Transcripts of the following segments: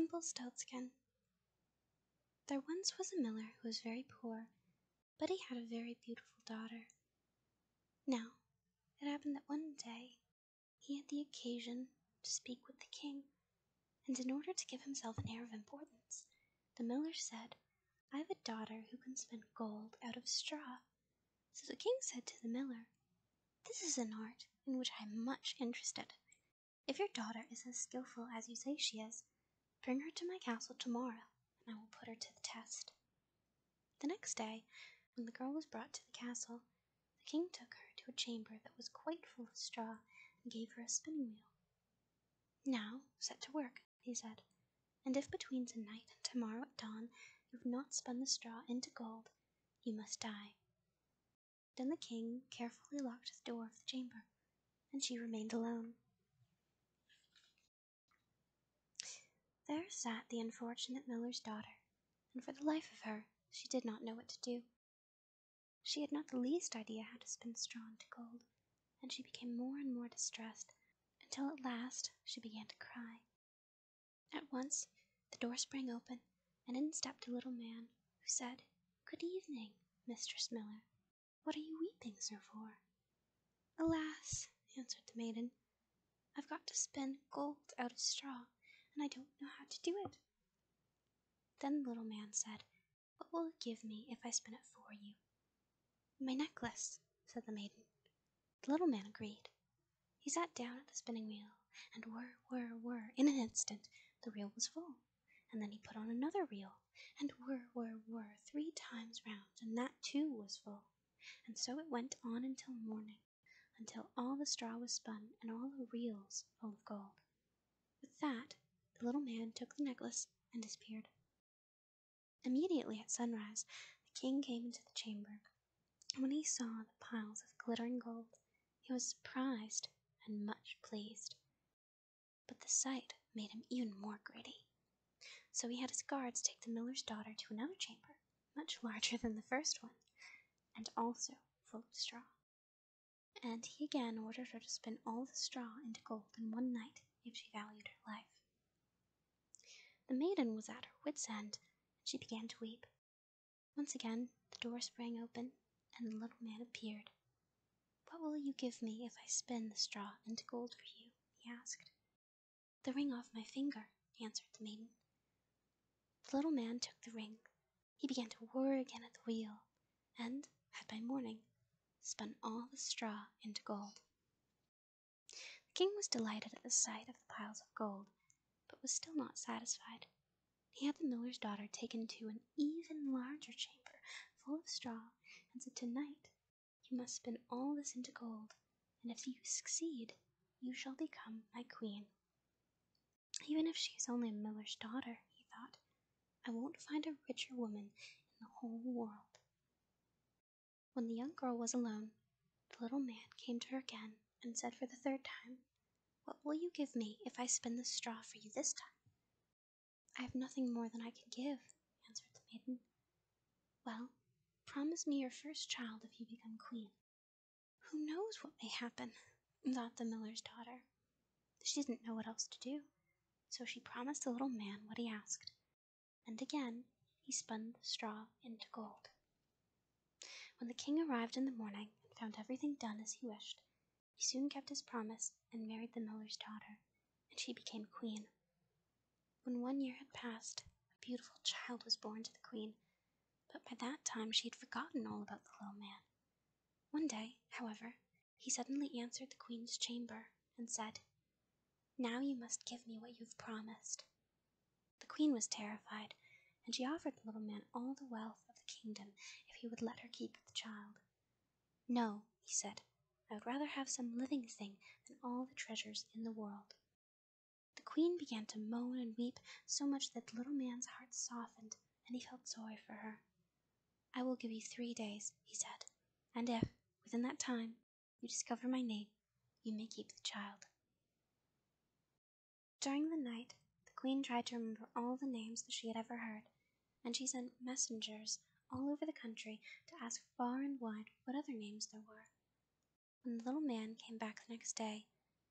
Rumplestiltskin. There once was a miller who was very poor, but he had a very beautiful daughter. Now, it happened that one day he had the occasion to speak with the king, and in order to give himself an air of importance, the miller said, "I have a daughter who can spin gold out of straw." So the king said to the miller, "This is an art in which I am much interested. If your daughter is as skillful as you say she is, bring her to my castle tomorrow, and I will put her to the test." The next day, when the girl was brought to the castle, the king took her to a chamber that was quite full of straw and gave her a spinning wheel. "Now set to work," he said, "and if between tonight and tomorrow at dawn you have not spun the straw into gold, you must die." Then the king carefully locked the door of the chamber, and she remained alone. There sat the unfortunate miller's daughter, and for the life of her she did not know what to do. She had not the least idea how to spin straw into gold, and she became more and more distressed, until at last she began to cry. At once the door sprang open, and in stepped a little man, who said, "Good evening, Mistress Miller. What are you weeping so for?" "Alas," answered the maiden, "I've got to spin gold out of straw, and I don't know how to do it." Then the little man said, "What will you give me if I spin it for you?" "My necklace," said the maiden. The little man agreed. He sat down at the spinning wheel, and whir, whir, whir, in an instant the reel was full, and then he put on another reel, and whir, whir, whir, 3 times round, and that too was full, and so it went on until morning, until all the straw was spun and all the reels full of gold. With that, the little man took the necklace and disappeared. Immediately at sunrise, the king came into the chamber, and when he saw the piles of glittering gold, he was surprised and much pleased. But the sight made him even more greedy. So he had his guards take the miller's daughter to another chamber, much larger than the first one, and also full of straw. And he again ordered her to spin all the straw into gold in one night if she valued her life. The maiden was at her wit's end, and she began to weep. Once again the door sprang open, and the little man appeared. "What will you give me if I spin the straw into gold for you?" he asked. "The ring off my finger," answered the maiden. The little man took the ring. He began to whir again at the wheel, and, by morning, spun all the straw into gold. The king was delighted at the sight of the piles of gold, but was still not satisfied. He had the miller's daughter taken to an even larger chamber full of straw, and said, "Tonight you must spin all this into gold, and if you succeed, you shall become my queen." "Even if she is only a miller's daughter," he thought, "I won't find a richer woman in the whole world." When the young girl was alone, the little man came to her again and said for the 3rd time, "What will you give me if I spin the straw for you this time?" "I have nothing more than I can give," answered the maiden. "Well, promise me your first child if you become queen." "Who knows what may happen?" thought the miller's daughter. She didn't know what else to do, so she promised the little man what he asked, and again he spun the straw into gold. When the king arrived in the morning and found everything done as he wished, he soon kept his promise and married the miller's daughter, and she became queen. When 1 year had passed, a beautiful child was born to the queen, but by that time she had forgotten all about the little man. One day, however, he suddenly answered the queen's chamber and said, "Now you must give me what you've promised." The queen was terrified, and she offered the little man all the wealth of the kingdom if he would let her keep the child. "No," he said, "I would rather have some living thing than all the treasures in the world." The queen began to moan and weep so much that the little man's heart softened, and he felt sorry for her. "I will give you 3 days," he said, "and if, within that time, you discover my name, you may keep the child." During the night, the queen tried to remember all the names that she had ever heard, and she sent messengers all over the country to ask far and wide what other names there were. When the little man came back the next day,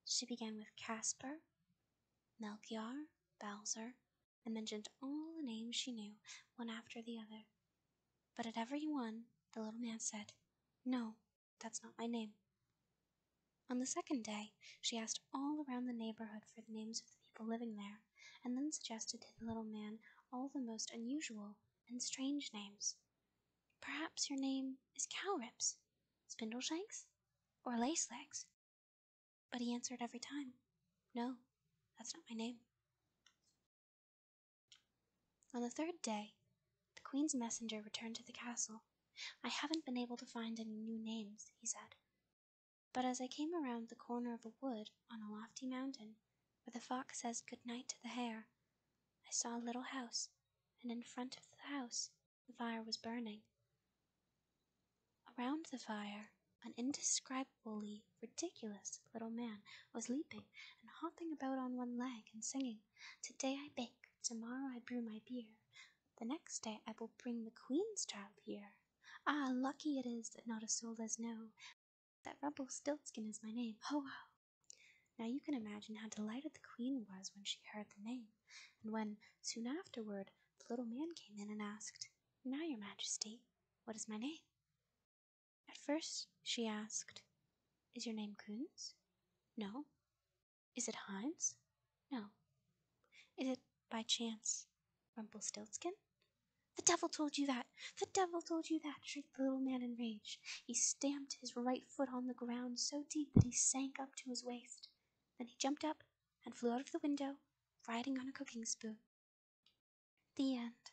she began with Casper, Melchior, Bowser, and mentioned all the names she knew, one after the other. But at every one, the little man said, "No, that's not my name." On the second day, she asked all around the neighborhood for the names of the people living there, and then suggested to the little man all the most unusual and strange names. "Perhaps your name is Cowribs, Spindleshanks, or Lacelegs?" But he answered every time, "No, that's not my name." On the third day, the queen's messenger returned to the castle. "I haven't been able to find any new names," he said. "But as I came around the corner of a wood on a lofty mountain, where the fox says good night to the hare, I saw a little house, and in front of the house the fire was burning. Around the fire, an indescribably ridiculous little man was leaping and hopping about on one leg and singing, 'Today I bake, tomorrow I brew my beer, the next day I will bring the queen's child here. Ah, lucky it is that not a soul does know that Rumplestiltskin is my name. Ho, ho!' Now you can imagine how delighted the queen was when she heard the name, and when, soon afterward, the little man came in and asked, 'Now, your majesty, what is my name?' At first she asked, 'Is your name Coons?' 'No.' 'Is it Heinz?' 'No.' 'Is it, by chance, Rumpelstiltskin?' 'The devil told you that! The devil told you that!' shrieked the little man in rage. He stamped his right foot on the ground so deep that he sank up to his waist. Then he jumped up and flew out of the window, riding on a cooking spoon. The end.